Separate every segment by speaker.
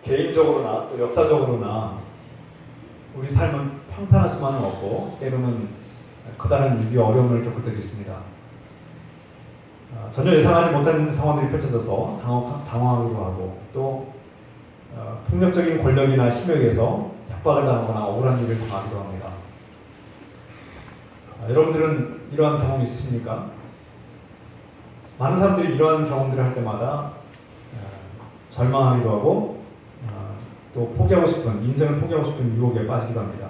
Speaker 1: 개인적으로나 또 역사적으로나 우리 삶은 평탄할 수만은 없고 때로는 커다란 위기와 어려움을 겪을 때도 있습니다. 전혀 예상하지 못한 상황들이 펼쳐져서 당황하기도 하고 또 폭력적인 권력이나 힘에 의해서 협박을 당하거나 억울한 일을 당하기도 합니다. 여러분들은 이러한 경험 있으십니까? 많은 사람들이 이러한 경험들을 할 때마다 절망하기도 하고 또 포기하고 싶은, 인생을 포기하고 싶은 유혹에 빠지기도 합니다.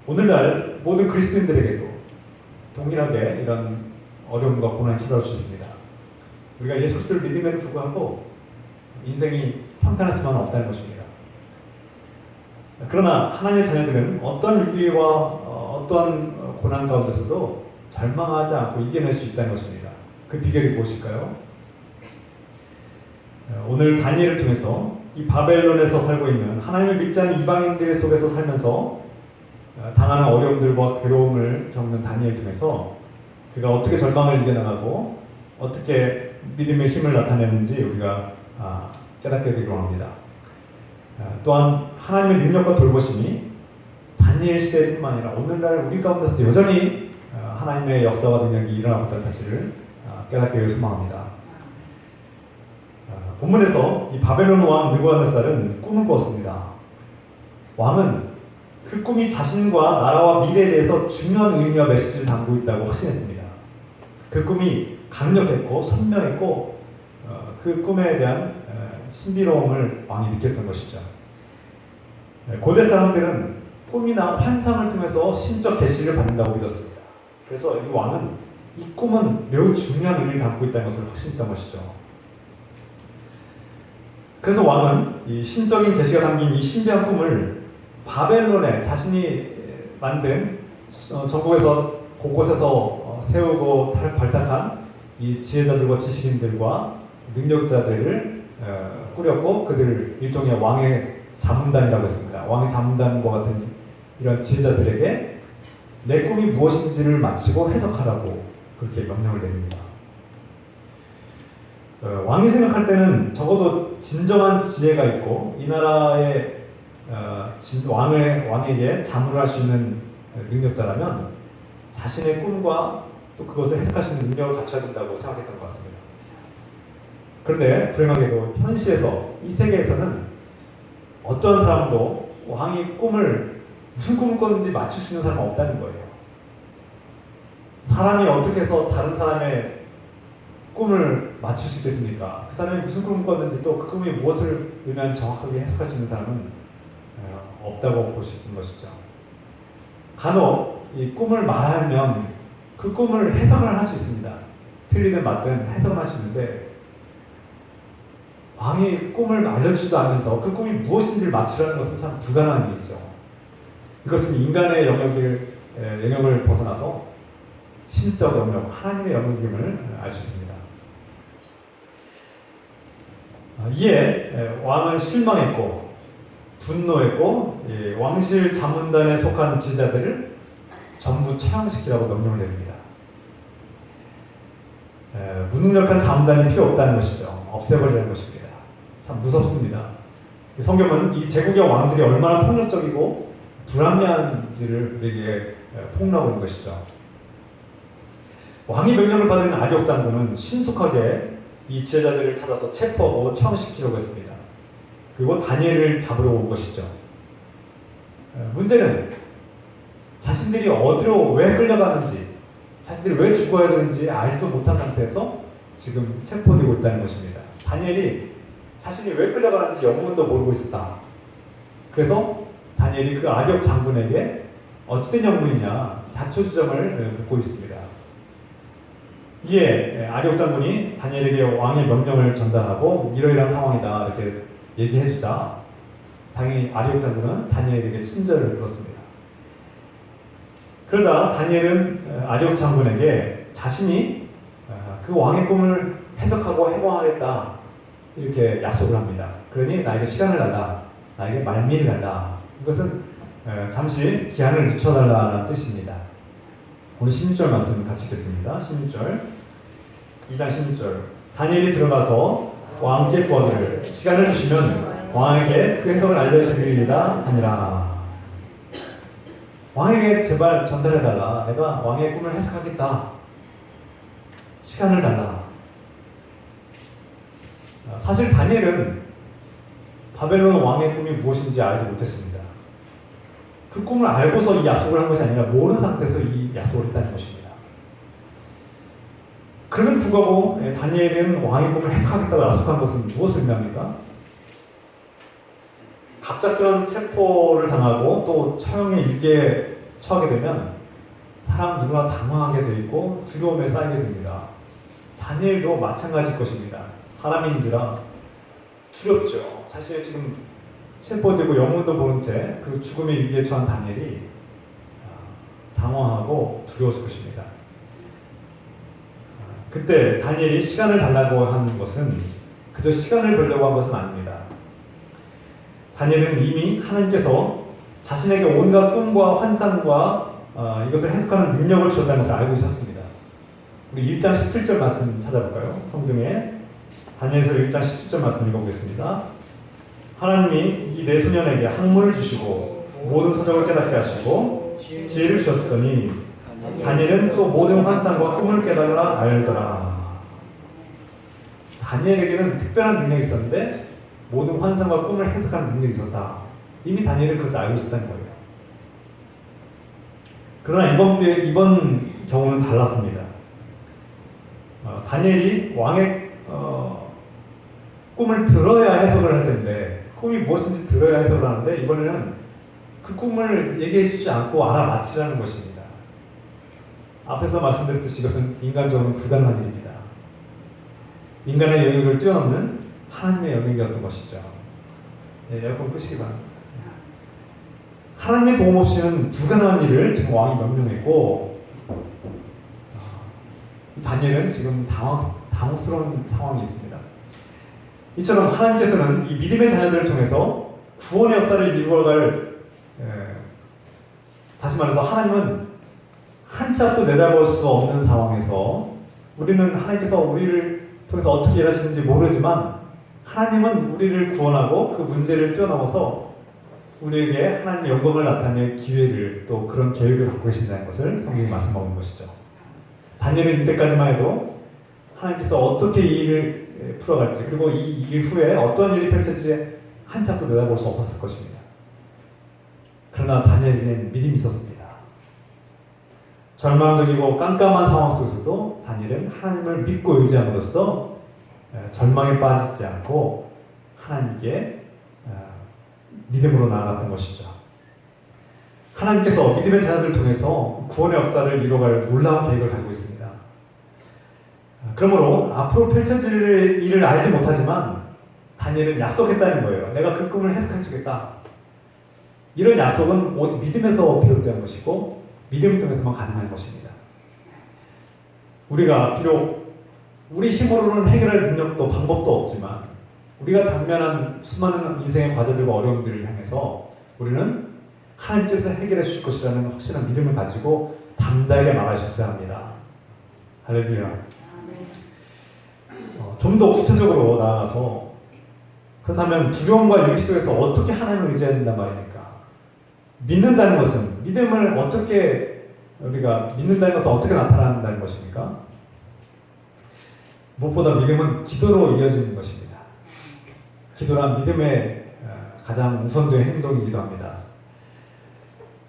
Speaker 1: 오늘날 모든 그리스도인들에게도 동일하게 이런 어려움과 고난이 찾아올 수 있습니다. 우리가 예수 그리스도를 믿음에도 불구하고 인생이 평탄할 수만은 없다는 것입니다. 그러나 하나님의 자녀들은 어떤 위기와 어떤 고난 가운데서도 절망하지 않고 이겨낼 수 있다는 것입니다. 그 비결이 무엇일까요? 오늘 다니엘을 통해서 이 바벨론에서 살고 있는 하나님을 믿지 않는 이방인들 속에서 살면서 당하는 어려움들과 괴로움을 겪는 다니엘을 통해서 그가 어떻게 절망을 이겨나가고 어떻게 믿음의 힘을 나타내는지 우리가 깨닫게 되기로 합니다. 또한 하나님의 능력과 돌보심이 다니엘 시대뿐만 아니라 오늘날 우리 가운데서도 여전히 하나님의 역사와 능력이 일어나고 있다는 사실을 깨닫게 소망합니다. 본문에서 이 바벨론 왕 느부갓네살은 꿈을 꾸었습니다. 왕은 그 꿈이 자신과 나라와 미래에 대해서 중요한 의미와 메시지를 담고 있다고 확신했습니다. 그 꿈이 강력했고 선명했고 그 꿈에 대한 신비로움을 왕이 느꼈던 것이죠. 고대 사람들은 꿈이나 환상을 통해서 신적 계시를 받는다고 믿었습니다. 그래서 이 왕은 이 꿈은 매우 중요한 의미를 담고 있다는 것을 확신했던 것이죠. 그래서 왕은 이 신적인 계시가 담긴 이 신비한 꿈을 바벨론에 자신이 만든 전국에서 곳곳에서 세우고 발탁한 이 지혜자들과 지식인들과 능력자들을 꾸렸고 그들을 일종의 왕의 자문단이라고 했습니다. 왕의 자문단과 같은 이런 지혜자들에게 내 꿈이 무엇인지를 마치고 해석하라고 그렇게 명령을 내립니다. 왕이 생각할 때는 적어도 진정한 지혜가 있고 이 나라의 왕에게 자문을 할 수 있는 능력자라면 자신의 꿈과 또 그것을 해석할 수 있는 능력을 갖춰야 된다고 생각했던 것 같습니다. 그런데 불행하게도 현실에서 이 세계에서는 어떠한 사람도 왕이 꿈을 무슨 꿈을 꿨는지 맞출 수 있는 사람은 없다는 거예요. 사람이 어떻게 해서 다른 사람의 꿈을 맞출 수 있겠습니까? 그 사람이 무슨 꿈을 꿨는지 또 그 꿈이 무엇을 의미하는지 정확하게 해석할 수 있는 사람은 없다고 볼 수 있는 것이죠. 간혹 이 꿈을 말하면 그 꿈을 해석을 할 수 있습니다. 틀리든 맞든 해석을 할 수 있는데 왕이 꿈을 알려주지도 않으면서 그 꿈이 무엇인지를 맞추라는 것은 참 불가능한 일이죠. 이것은 인간의 영역을 벗어나서 신적 영역, 하나님의 영역임을 알 수 있습니다. 이에 왕은 실망했고 분노했고 왕실 자문단에 속한 지자들을 전부 처형시키라고 명령을 내립니다. 무능력한 자문단이 필요 없다는 것이죠. 없애버리라는 것입니다. 참 무섭습니다. 성경은 이 제국의 왕들이 얼마나 폭력적이고 불합리한지를 우리에게 폭로하고 있는 것이죠. 왕의 명령을 받은 아리옥 장군은 신속하게 이 지혜자들을 찾아서 체포하고 처형시키려고 했습니다. 그리고 다니엘을 잡으러 온 것이죠. 문제는 자신들이 어디로 왜 끌려가는지, 자신들이 왜 죽어야 되는지 알지도 못한 상태에서 지금 체포되고 있다는 것입니다. 다니엘이 자신이 왜 끌려가는지 영문도 모르고 있었다. 그래서 다니엘이 그 아리옥 장군에게 어찌된 영문이냐 자초지종을 묻고 있습니다. 이에 아리옥 장군이 다니엘에게 왕의 명령을 전달하고 이러이러한 상황이다 이렇게 얘기해주자 당연히 아리옥 장군은 다니엘에게 친절을 들었습니다. 그러자 다니엘은 아리옥 장군에게 자신이 그 왕의 꿈을 해석하고 해몽하겠다 이렇게 약속을 합니다. 그러니 나에게 시간을 달라, 나에게 말미를 달라. 이것은 잠시 기한을 늦춰달라는 뜻입니다. 오늘 16절 말씀 같이 읽겠습니다. 16절 2장 16절 다니엘이 들어가서 왕께 구하기를 시간을 주시면 왕에게 그 해석을 알려드리리라 하니라. 왕에게 제발 전달해달라. 내가 왕의 꿈을 해석하겠다. 시간을 달라. 사실 다니엘은 바벨론 왕의 꿈이 무엇인지 알지 못했습니다. 그 꿈을 알고서 이 약속을 한 것이 아니라 모르는 상태에서 이 약속을 했다는 것입니다. 그럼에도 불구하고 다니엘은 왕의 꿈을 해석하겠다고 약속한 것은 무엇을 의미합니까? 갑작스러운 체포를 당하고 또 처형의 유기에 처하게 되면 사람 누구나 당황하게 되어 있고 두려움에 쌓이게 됩니다. 다니엘도 마찬가지일 것입니다. 사람인지라 두렵죠. 사실 지금 체포되고 영문도 모른 채 그 죽음의 위기에 처한 다니엘이 당황하고 두려웠을 것입니다. 그때 다니엘이 시간을 달라고 하는 것은 그저 시간을 벌려고 한 것은 아닙니다. 다니엘은 이미 하나님께서 자신에게 온갖 꿈과 환상과 이것을 해석하는 능력을 주셨다는 것을 알고 있었습니다. 우리 1장 17절 말씀 찾아볼까요? 성경에 다니엘서 1장 17절 말씀 읽어보겠습니다. 하나님이 이 내 소년에게 학문을 주시고 모든 서적을 깨닫게 하시고 지혜를 주셨더니 다니엘은 또 모든 환상과 꿈을 깨달아 알더라. 다니엘에게는 특별한 능력이 있었는데 모든 환상과 꿈을 해석하는 능력이 있었다. 이미 다니엘은 그것을 알고 있었다는 거예요. 그러나 이번 경우는 달랐습니다. 다니엘이 왕의 꿈을 들어야 해석을 할 텐데 꿈이 무엇인지 들어야 해석을 하는데 이번에는 그 꿈을 얘기해 주지 않고 알아맞히라는 것입니다. 앞에서 말씀드렸듯이 이것은 인간적으로 불가능한 일입니다. 인간의 영역을 뛰어넘는 하나님의 영역이었던 것이죠. 에어컨 끄시기 바랍니다. 하나님의 도움 없이는 불가능한 일을 지금 왕이 명령했고 다니엘은 지금 당혹스러운 상황이 있습니다. 이처럼 하나님께서는 이 믿음의 자녀들을 통해서 구원의 역사를 이루어갈 다시 말해서 하나님은 한치 앞도 내다볼 수 없는 상황에서 우리는 하나님께서 우리를 통해서 어떻게 일하시는지 모르지만 하나님은 우리를 구원하고 그 문제를 뛰어넘어서 우리에게 하나님의 영광을 나타낼 기회를 또 그런 계획을 갖고 계신다는 것을 성경이 말씀하고 있는 것이죠. 다니엘은 이때까지만 해도 하나님께서 어떻게 이 일을 풀어갈지 그리고 이 일 후에 어떤 일이 펼쳐질지 한치 앞도 내다볼 수 없었을 것입니다. 그러나 다니엘에게는 믿음이 있었습니다. 절망적이고 깜깜한 상황 속에서도 다니엘은 하나님을 믿고 의지함으로써 절망에 빠지지 않고 하나님께 믿음으로 나아갔던 것이죠. 하나님께서 믿음의 자녀들을 통해서 구원의 역사를 이루어갈 놀라운 계획을 가지고 있습니다. 그러므로 앞으로 펼쳐질 일을 알지 못하지만 다니엘은 약속했다는 거예요. 내가 그 꿈을 해석해 주겠다. 이런 약속은 오직 믿음에서 비롯된 것이고 믿음을 통해서만 가능한 것입니다. 우리가 비록 우리 힘으로는 해결할 능력도 방법도 없지만 우리가 당면한 수많은 인생의 과제들과 어려움들을 향해서 우리는 하나님께서 해결해 주실 것이라는 확실한 믿음을 가지고 담대하게 말할 수 있어야 합니다. 할렐루야. 좀 더 구체적으로 나아가서 그렇다면 두려움과 위기 속에서 어떻게 하나님을 의지해야 된단 말입니까? 믿는다는 것은 믿음을 어떻게 우리가 믿는다는 것은 어떻게 나타난다는 것입니까? 무엇보다 믿음은 기도로 이어지는 것입니다. 기도란 믿음의 가장 우선된 행동이기도 합니다.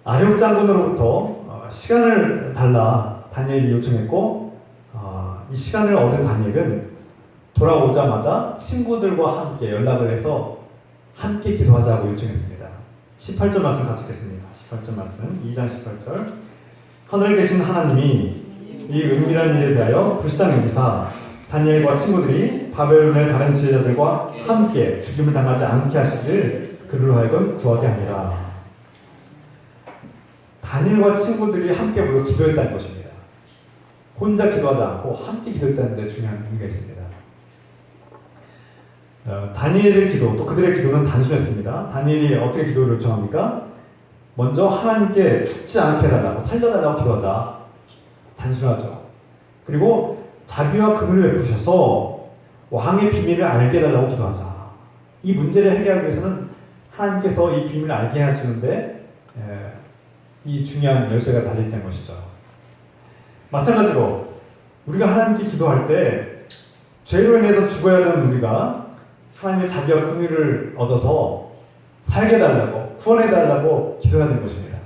Speaker 1: 아력 장군으로부터 시간을 달라 다니엘이 요청했고 이 시간을 얻은 다니엘은 돌아오자마자 친구들과 함께 연락을 해서 함께 기도하자고 요청했습니다. 18절 말씀 같이 읽겠습니다. 18절 말씀 2장 18절 하늘에 계신 하나님이 이 은밀한 일에 대하여 불쌍히 여기사 다니엘과 친구들이 바벨론의 다른 지혜자들과 함께 죽임을 당하지 않게 하시길 그들로 하여금 구하게 하니라. 다니엘과 친구들이 함께 모여 기도했다는 것입니다. 혼자 기도하지 않고 함께 기도했다는 데 중요한 의미가 있습니다. 다니엘의 기도, 또 그들의 기도는 단순했습니다. 다니엘이 어떻게 기도를 요청합니까? 먼저 하나님께 죽지 않게 해달라고, 살려달라고 기도하자. 단순하죠. 그리고 자비와 긍휼을 베푸셔서 왕의 비밀을 알게 해달라고 기도하자. 이 문제를 해결하기 위해서는 하나님께서 이 비밀을 알게 해주는데 이 중요한 열쇠가 달려있다는 것이죠. 마찬가지로 우리가 하나님께 기도할 때 죄로 인해서 죽어야 되는 우리가 하나님의 자비와 긍휼을 얻어서 살게 해달라고, 구원해 달라고 기도해야 되는 것입니다.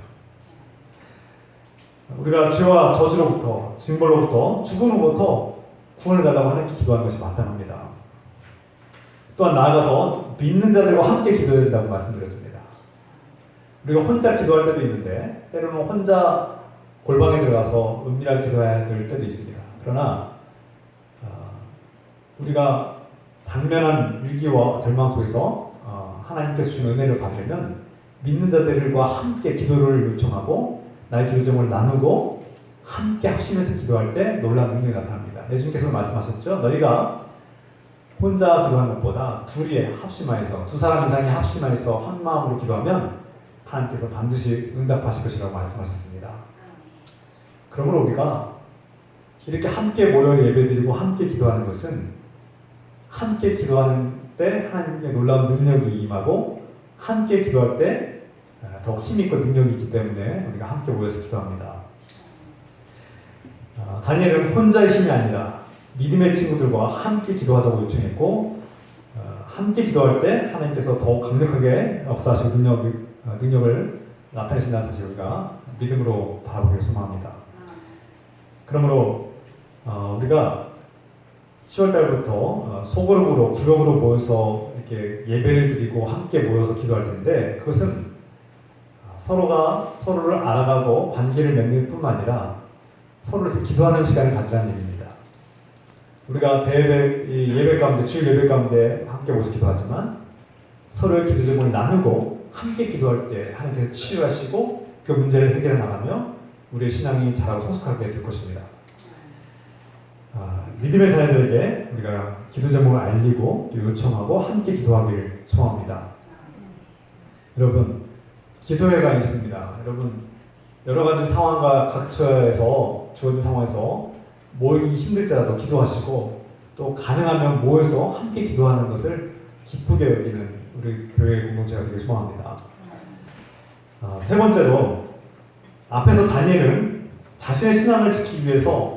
Speaker 1: 우리가 죄와 저주로부터, 징벌로부터, 죽음으로부터 구원해 달라고 하나님께 기도하는 것이 마땅합니다. 또한 나아가서 믿는 자들과 함께 기도해야 된다고 말씀드렸습니다. 우리가 혼자 기도할 때도 있는데 때로는 혼자 골방에 들어가서 은밀하게 기도해야 될 때도 있습니다. 그러나 우리가 당면한 위기와 절망 속에서 하나님께서 주신 은혜를 받으려면 믿는 자들과 함께 기도를 요청하고 나의 기도 제목을 나누고 함께 합심해서 기도할 때 놀라운 능력이 나타납니다. 예수님께서 말씀하셨죠. 너희가 혼자 기도하는 것보다 둘이 합심하여서, 두 사람 이상이 합심하여서 한 마음으로 기도하면 하나님께서 반드시 응답하실 것이라고 말씀하셨습니다. 그러므로 우리가 이렇게 함께 모여 예배드리고 함께 기도하는 것은 함께 기도하는 때 하나님의 놀라운 능력이 임하고 함께 기도할 때 더욱 힘있고 능력이 있기 때문에 우리가 함께 모여서 기도합니다. 다니엘은 혼자의 힘이 아니라 믿음의 친구들과 함께 기도하자고 요청했고 함께 기도할 때 하나님께서 더욱 강력하게 역사하시고 능력을 나타내신다는 사실 우리가 믿음으로 바라보기를 소망합니다. 그러므로 우리가 10월달부터 소그룹으로 구역으로 모여서 이렇게 예배를 드리고 함께 모여서 기도할 텐데 그것은 서로가 서로를 알아가고 관계를 맺는 뿐만 아니라 서로를 기도하는 시간을 가지라는 얘기입니다. 우리가 예배 가운데, 주일 예배 가운데 함께 모여서 기도하지만 서로의 기도 제목을 나누고 함께 기도할 때 하나님께서 치유하시고 그 문제를 해결해 나가며 우리의 신앙이 자라고 성숙하게 될 것입니다. 믿음의 자녀들에게 우리가 기도 제목을 알리고 요청하고 함께 기도하기를 소원합니다. 여러분, 기도회가 있습니다. 여러분, 여러 가지 상황과 각처에서 주어진 상황에서 모이기 힘들지라도 기도하시고 또 가능하면 모여서 함께 기도하는 것을 기쁘게 여기는 우리 교회 공동체가 되길 소망합니다. 세 번째로 앞에서 다니엘은 자신의 신앙을 지키기 위해서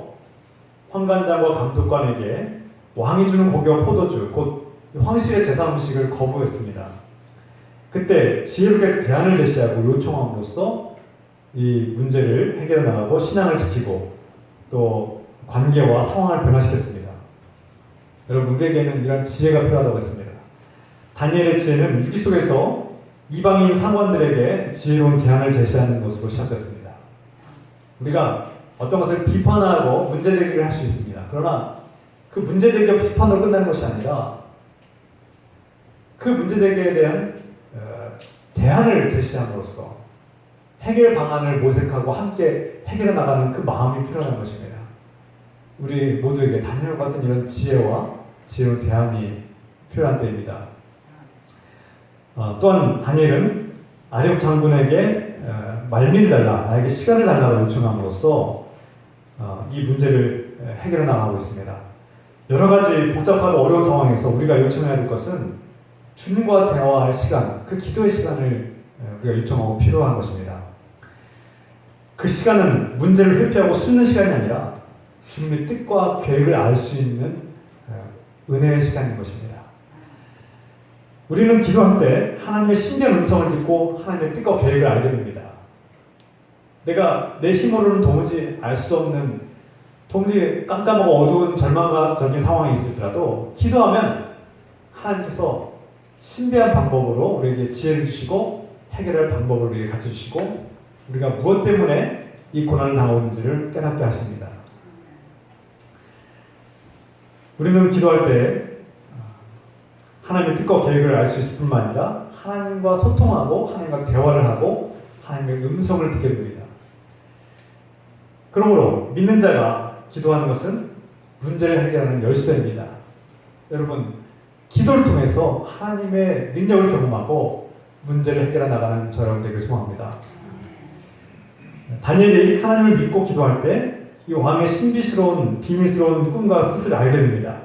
Speaker 1: 환관장과 감독관에게 왕이 주는 고기와 포도주, 곧 황실의 제사 음식을 거부했습니다. 그때 지혜롭게 대안을 제시하고 요청함으로써 이 문제를 해결해 나가고 신앙을 지키고 또 관계와 상황을 변화시켰습니다. 여러분, 우리에게는 이런 지혜가 필요하다고 했습니다. 다니엘의 지혜는 위기 속에서 이방인 상관들에게 지혜로운 대안을 제시하는 것으로 시작됐습니다. 우리가 어떤 것을 비판하고 문제 제기를 할 수 있습니다. 그러나 그 문제 제기와 비판으로 끝나는 것이 아니라 그 문제 제기에 대한 대안을 제시함으로써 해결 방안을 모색하고 함께 해결해 나가는 그 마음이 필요한 것입니다. 우리 모두에게 다니엘 같은 이런 지혜와 지혜로운 대안이 필요한 때입니다. 또한 다니엘은 아력 장군에게 말미를 달라, 나에게 시간을 달라고 요청함으로써 이 문제를 해결해 나가고 있습니다. 여러 가지 복잡하고 어려운 상황에서 우리가 요청해야 될 것은 주님과 대화할 시간, 그 기도의 시간을 우리가 요청하고 필요한 것입니다. 그 시간은 문제를 회피하고 숨는 시간이 아니라 주님의 뜻과 계획을 알 수 있는 은혜의 시간인 것입니다. 우리는 기도할 때 하나님의 신비한 음성을 듣고 하나님의 뜻과 계획을 알게 됩니다. 내가 내 힘으로는 도무지 알 수 없는, 도무지 깜깜하고 어두운 절망적인 상황이 있을지라도 기도하면 하나님께서 신비한 방법으로 우리에게 지혜를 주시고 해결할 방법을 우리에게 가르쳐주시고 우리가 무엇 때문에 이 고난을 당하고 있는지를 깨닫게 하십니다. 우리는 기도할 때 하나님의 뜻과 계획을 알 수 있을 뿐만 아니라 하나님과 소통하고 하나님과 대화를 하고 하나님의 음성을 듣게 됩니다. 그러므로 믿는 자가 기도하는 것은 문제를 해결하는 열쇠입니다. 여러분, 기도를 통해서 하나님의 능력을 경험하고 문제를 해결해 나가는 저 여러분 되기를 소망합니다. 다니엘이 하나님을 믿고 기도할 때 이 왕의 신비스러운 비밀스러운 꿈과 뜻을 알게 됩니다.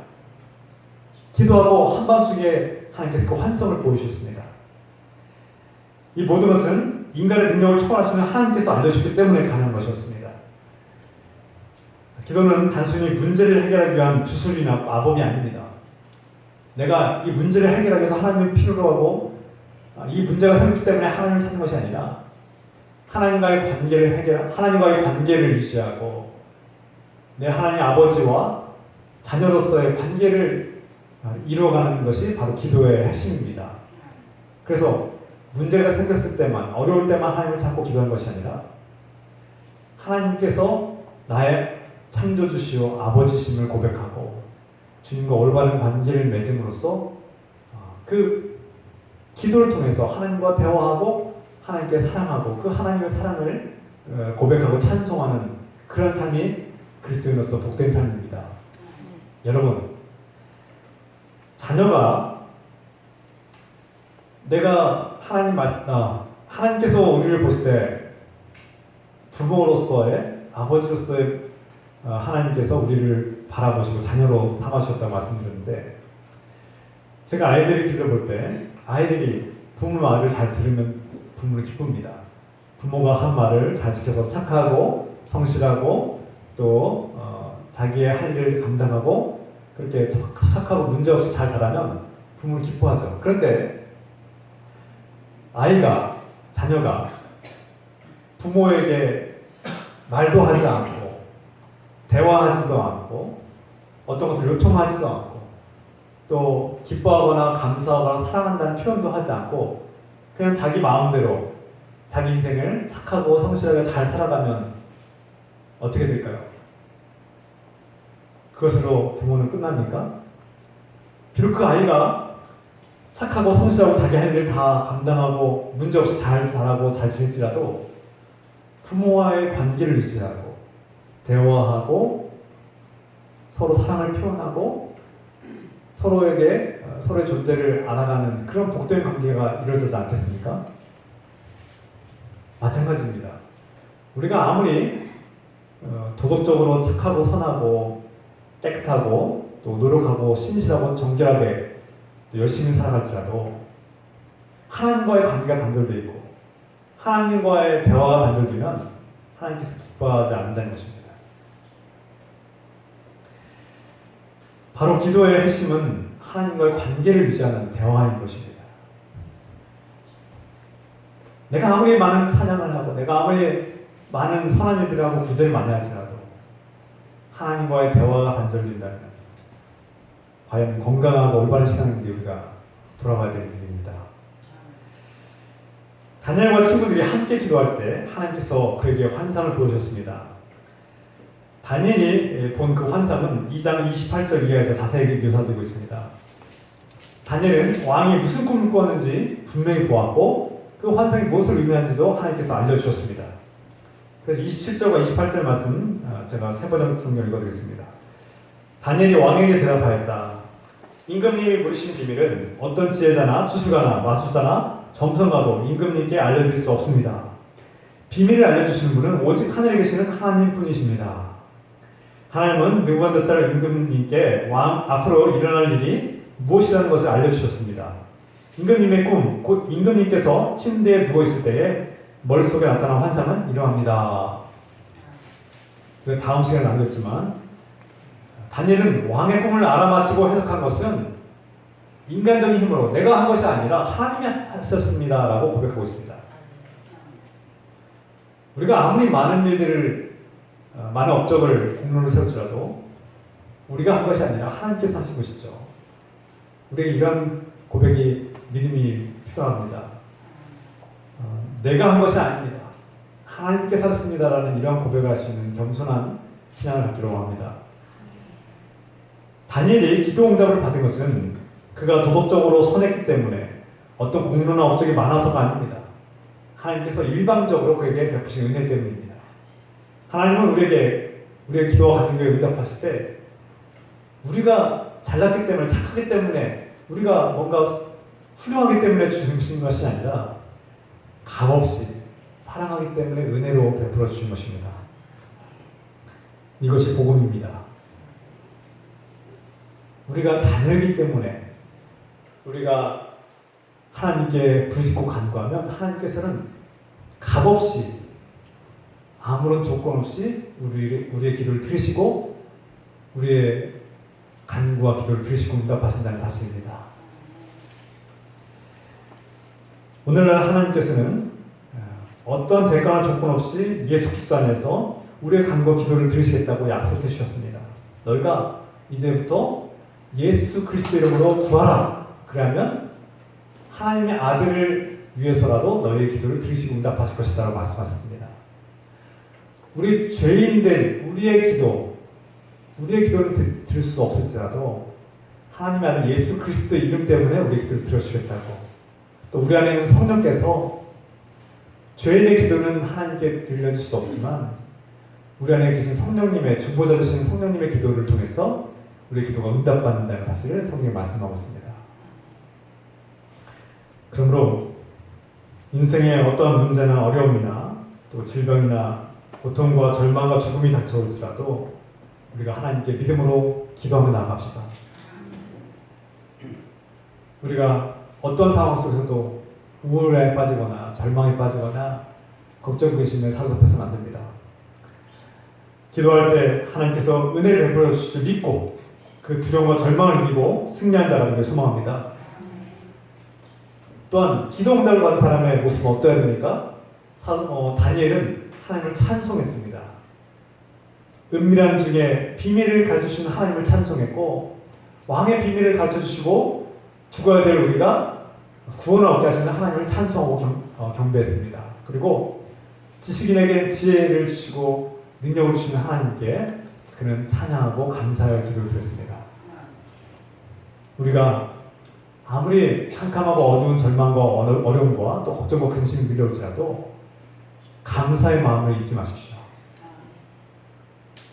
Speaker 1: 기도하고 한밤중에 하나님께서 그 환성을 보여주셨습니다. 이 모든 것은 인간의 능력을 초월하시는 하나님께서 알려주셨기 때문에 가능한 것이었습니다. 기도는 단순히 문제를 해결하기 위한 주술이나 마법이 아닙니다. 내가 이 문제를 해결하기 위해서 하나님을 필요로 하고 이 문제가 생겼기 때문에 하나님을 찾는 것이 아니라 하나님과의 관계를 유지하고 내 하나님 아버지와 자녀로서의 관계를 이루어가는 것이 바로 기도의 핵심입니다. 그래서 문제가 생겼을 때만, 어려울 때만 하나님을 찾고 기도하는 것이 아니라 하나님께서 나의 창조주시오 아버지심을 고백하고 주님과 올바른 관계를 맺음으로써 그 기도를 통해서 하나님과 대화하고 하나님께 사랑하고 그 하나님의 사랑을 고백하고 찬송하는 그런 삶이 그리스도인으로서 복된 삶입니다. 여러분, 자녀가 내가 하나님께서 우리를 보실 때 부모로서의 아버지로서의 하나님께서 우리를 바라보시고 자녀로 삼아주셨다고 말씀드렸는데, 제가 아이들을 길러볼 때 아이들이 부모 말을 잘 들으면 부모는 기쁩니다. 부모가 한 말을 잘 지켜서 착하고 성실하고 또 자기의 할 일을 감당하고 그렇게 착하고 문제없이 잘 자라면 부모는 기뻐하죠. 그런데 자녀가 부모에게 말도 하지 않고 대화하지도 않고 어떤 것을 요청하지도 않고 또 기뻐하거나 감사하거나 사랑한다는 표현도 하지 않고 그냥 자기 마음대로 자기 인생을 착하고 성실하게 잘 살아가면 어떻게 될까요? 그것으로 부모는 끝납니까? 비록 그 아이가 착하고 성실하고 자기 할 일을 다 감당하고 문제없이 잘 자라고 잘 지낼지라도 부모와의 관계를 유지하고 대화하고 서로 사랑을 표현하고 서로의 존재를 알아가는 그런 복된 관계가 이루어지지 않겠습니까? 마찬가지입니다. 우리가 아무리 도덕적으로 착하고 선하고 깨끗하고 또 노력하고 신실하고 정결하게 또 열심히 살아갈지라도 하나님과의 관계가 단절되어 있고 하나님과의 대화가 단절되면 하나님께서 기뻐하지 않는다는 것입니다. 바로 기도의 핵심은 하나님과의 관계를 유지하는 대화인 것입니다. 내가 아무리 많은 찬양을 하고 내가 아무리 많은 선한 일들을 하고 구제를 많이 할지라도 하나님과의 대화가 단절된다면 과연 건강하고 올바른 신앙인지 우리가 돌아봐야 될 일입니다. 다니엘과 친구들이 함께 기도할 때 하나님께서 그에게 환상을 보여주셨습니다. 다니엘이 본 그 환상은 2장 28절 이하에서 자세히 묘사되고 있습니다. 다니엘은 왕이 무슨 꿈을 꾸었는지 분명히 보았고 그 환상이 무엇을 의미하는지도 하나님께서 알려주셨습니다. 그래서 27절과 28절 말씀 제가 세 번역 성경 읽어드리겠습니다. 다니엘이 왕에게 대답하였다. 임금님이 물으신 비밀은 어떤 지혜자나 주술가나 마술사나 점성가도 임금님께 알려드릴 수 없습니다. 비밀을 알려주시는 분은 오직 하늘에 계시는 하나님 뿐이십니다. 하나님은 느부갓네살 임금님께 왕 앞으로 일어날 일이 무엇이라는 것을 알려주셨습니다. 임금님의 꿈, 곧 임금님께서 침대에 누워있을 때에 머릿속에 나타난 환상은 이러합니다. 다음 시간에 남겼지만 다니엘은 왕의 꿈을 알아맞히고 해석한 것은 인간적인 힘으로 내가 한 것이 아니라 하나님이 하셨습니다 라고 고백하고 있습니다. 우리가 아무리 많은 일들을 많은 업적을 공로를 세울지라도 우리가 한 것이 아니라 하나님께서 하신 것이죠. 우리에게 이런 고백이 믿음이 필요합니다. 내가 한 것이 아닙니다. 하나님께서 하셨습니다라는 이러한 고백을 할 수 있는 겸손한 신앙을 갖기로 합니다. 다니엘이 기도 응답을 받은 것은 그가 도덕적으로 선했기 때문에 어떤 공로나 업적이 많아서가 아닙니다. 하나님께서 일방적으로 그에게 베푸신 은혜 때문입니다. 하나님은 우리의 기도와 간구에 응답하실 때 우리가 잘났기 때문에 착하기 때문에 우리가 뭔가 훌륭하기 때문에 주신 것이 아니라 값없이 사랑하기 때문에 은혜로 베풀어 주신 것입니다. 이것이 복음입니다. 우리가 자녀이기 때문에 우리가 하나님께 부르짖고 간구하면 하나님께서는 값없이 아무런 조건 없이 우리의 기도를 들으시고 우리의 간구와 기도를 들으시고 응답하신다는 사실입니다. 오늘날 하나님께서는 어떤 대가나 조건 없이 예수 그리스도 안에서 우리의 간구와 기도를 들으시겠다고 약속해 주셨습니다. 너희가 이제부터 예수 그리스도 이름으로 구하라. 그러면 하나님의 아들을 위해서라도 너희의 기도를 들으시고 응답하실 것이다 라고 말씀하셨습니다. 우리 죄인된 우리의 기도는 들을 수 없을지라도 하나님의 아들 예수 그리스도 이름 때문에 우리의 기도를 들어주겠다고, 또 우리 안에 있는 성령께서 죄인의 기도는 하나님께 들려줄 수 없지만 우리 안에 계신 성령님의 중보자 되신 성령님의 기도를 통해서 우리의 기도가 응답받는다는 사실을 성경이 말씀하고 있습니다. 그러므로 인생의 어떠한 문제나 어려움이나 또 질병이나 고통과 절망과 죽음이 닥쳐올지라도 우리가 하나님께 믿음으로 기도하며 나아갑시다. 우리가 어떤 상황 속에서도 우울에 빠지거나 절망에 빠지거나 걱정 근심에 사로잡혀서는 안 됩니다. 기도할 때 하나님께서 은혜를 베풀어 주실 줄 믿고 그 두려움과 절망을 이기고 승리한 자가 되길 소망합니다. 또한 기도 응답을 받은 사람의 모습은 어떠해야 됩니까? 다니엘은 하나님을 찬송했습니다. 은밀한 중에 비밀을 가르쳐주시는 하나님을 찬송했고, 왕의 비밀을 가르쳐주시고 죽어야 될 우리가 구원을 얻게 하시는 하나님을 찬송하고 경배했습니다. 그리고 지식인에게 지혜를 주시고 능력을 주시는 하나님께 그는 찬양하고 감사의 기도를 드렸습니다. 우리가 아무리 캄캄하고 어두운 절망과 어려움과 또 걱정과 근심이 밀려올지라도 감사의 마음을 잊지 마십시오.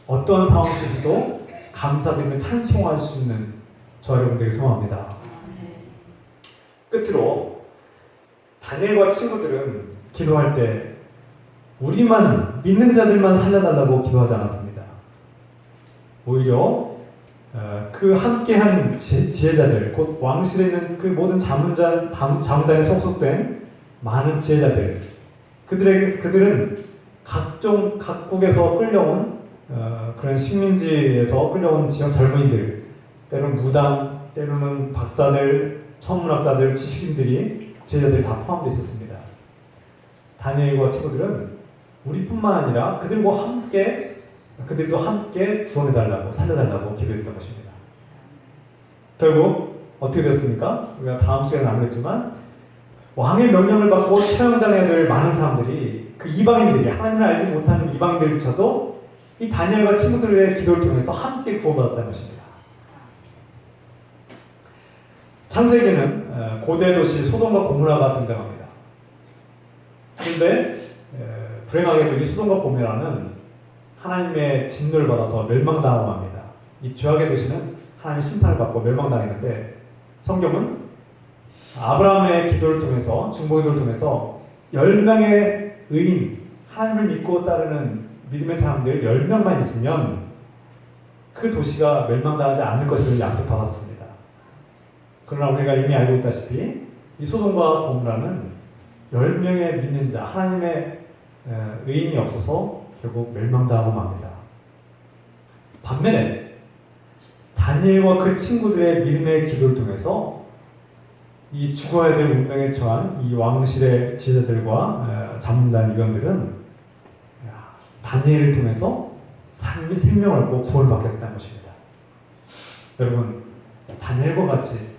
Speaker 1: 어떠한 상황 속에서도 감사드리며 찬송할 수 있는 저 여러분들에게 소망합니다. 끝으로 다니엘과 친구들은 기도할 때 우리만 믿는 자들만 살려달라고 기도하지 않았습니다. 오히려 그 함께한 지혜자들, 곧 왕실에 있는 그 모든 자문단에 속속된 많은 지혜자들, 그들은 각국에서 끌려온 그런 식민지에서 끌려온 지역 젊은이들, 때로는 무당, 때로는 박사들, 천문학자들, 지식인들이, 지혜자들이 다 포함되어 있었습니다. 다니엘과 친구들은 우리뿐만 아니라 그들도 함께 구원해달라고, 살려달라고 기도했던 것입니다. 결국 어떻게 됐습니까? 우리가 다음 시간에 나누겠지만 왕의 명령을 받고 처형당해야 될 많은 사람들이, 그 이방인들이, 하나님을 알지 못하는 이방인들조차도 이 다니엘과 친구들의 기도를 통해서 함께 구원받았다는 것입니다. 창세기는 고대 도시 소돔과 고모라가 등장합니다. 그런데 불행하게도 이 소돔과 고모라는 하나님의 진노를 받아서 멸망당하고 맙니다. 이 죄악의 도시는 하나님의 심판을 받고 멸망당했는데, 성경은 아브라함의 기도를 통해서, 중보기도를 통해서 10명의 의인, 하나님을 믿고 따르는 믿음의 사람들 10명만 있으면 그 도시가 멸망당하지 않을 것을 약속받았습니다. 그러나 우리가 이미 알고 있다시피 이 소돔과 고모라는 10명의 믿는 자, 하나님의 의인이 없어서 결국 멸망당하고 맙니다. 반면에 다니엘과 그 친구들의 믿음의 기도를 통해서 이 죽어야 될 운명에 처한 이 왕실의 지혜자들과 자문단 위원들은 다니엘을 통해서 생명을 얻고 구원을 받겠다는 것입니다. 여러분, 다니엘과 같이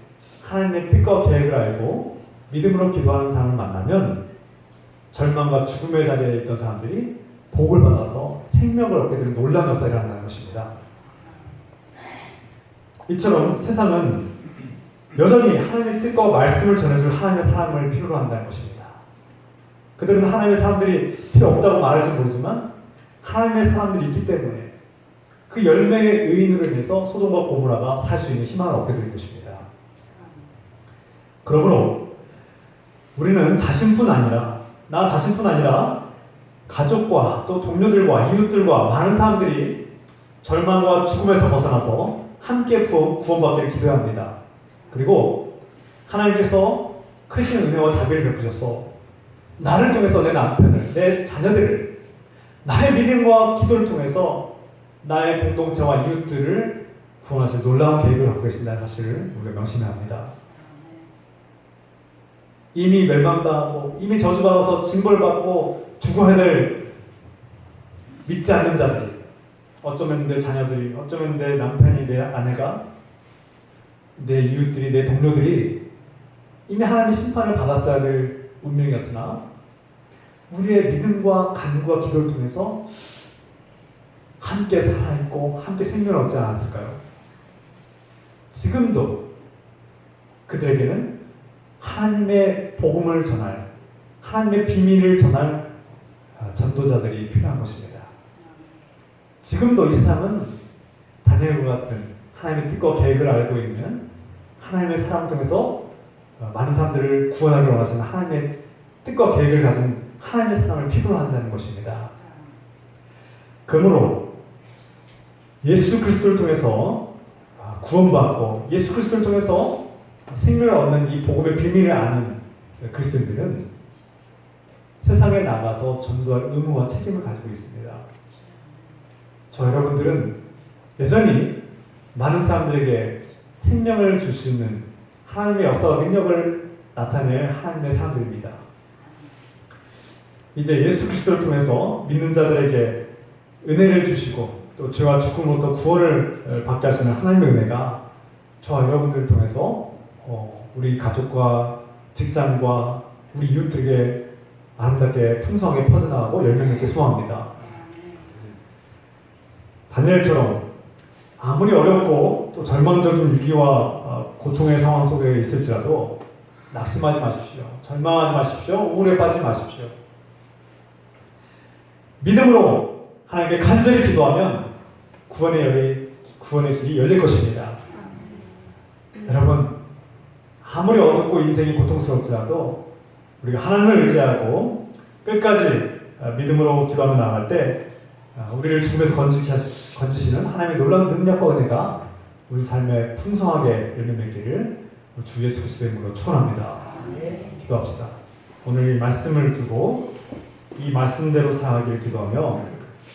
Speaker 1: 하나님의 뜻과 계획을 알고 믿음으로 기도하는 사람을 만나면 절망과 죽음의 자리에 있던 사람들이 복을 받아서 생명을 얻게 되는 놀라운 역사가 일어난다는 것입니다. 이처럼 세상은 여전히 하나님의 뜻과 말씀을 전해줄 하나님의 사람을 필요로 한다는 것입니다. 그들은 하나님의 사람들이 필요 없다고 말할지 모르지만 하나님의 사람들이 있기 때문에 그 10명의 의인으로 인해서 소돔과 고모라가 살 수 있는 희망을 얻게 된 것입니다. 그러므로 우리는 나 자신뿐 아니라 가족과 또 동료들과 이웃들과 많은 사람들이 절망과 죽음에서 벗어나서 함께 구원받기를 기도합니다. 그리고 하나님께서 크신 은혜와 자비를 베푸셔서 나를 통해서 내 남편을, 내 자녀들을, 나의 믿음과 기도를 통해서 나의 공동체와 이웃들을 구원하실 놀라운 계획을 갖고 계신다는 사실을 우리가 명심해야 합니다. 이미 멸망당하고 이미 저주받아서 징벌받고 죽어야 될 믿지 않는 자들이, 어쩌면 내 자녀들이, 어쩌면 내 남편이, 내 아내가, 내 이웃들이, 내 동료들이 이미 하나님의 심판을 받았어야 될 운명이었으나 우리의 믿음과 간구와 기도를 통해서 함께 살아있고 함께 생명을 얻지 않았을까요? 지금도 그들에게는 하나님의 복음을 전할, 하나님의 비밀을 전할 전도자들이 필요한 것입니다. 지금도 이 세상은 다니엘과 같은 하나님의 뜻과 계획을 알고 있는 하나님의 사람을 통해서 많은 사람들을 구원하기 원하시는 하나님의 뜻과 계획을 가진 하나님의 사람을 필요로 한다는 것입니다. 그러므로 예수 그리스도를 통해서 구원받고 예수 그리스도를 통해서 생명을 얻는 이 복음의 비밀을 아는 그리스도인들은 세상에 나가서 전도할 의무와 책임을 가지고 있습니다. 저 여러분들은 여전히 많은 사람들에게 생명을 주시는 하나님의 역사와 능력을 나타낼 하나님의 사람들입니다. 이제 예수 그리스도를 통해서 믿는 자들에게 은혜를 주시고 또 죄와 죽음으로부터 구원을 받게 하시는 하나님의 은혜가 저와 여러분들을 통해서 우리 가족과 직장과 우리 이웃들에게 아름답게 풍성하게 퍼져나가고 열매 맺게 소망합니다. 다니엘처럼 아무리 어렵고 또 절망적인 위기와 고통의 상황 속에 있을지라도 낙심하지 마십시오. 절망하지 마십시오. 우울에 빠지지 마십시오. 믿음으로 하나님께 간절히 기도하면 구원의 길이 열릴 것입니다. 여러분, 아무리 어둡고 인생이 고통스럽지라도 우리가 하나님을 의지하고 끝까지 믿음으로 기도하며 나아갈 때 우리를 죽음에서 건지시는 하나님의 놀라운 능력과 은혜가 우리 삶에 풍성하게 열매 맺기를 주 예수 그리스도의 이름으로 축원합니다. 기도합시다. 오늘 이 말씀을 두고 이 말씀대로 살아가기를 기도하며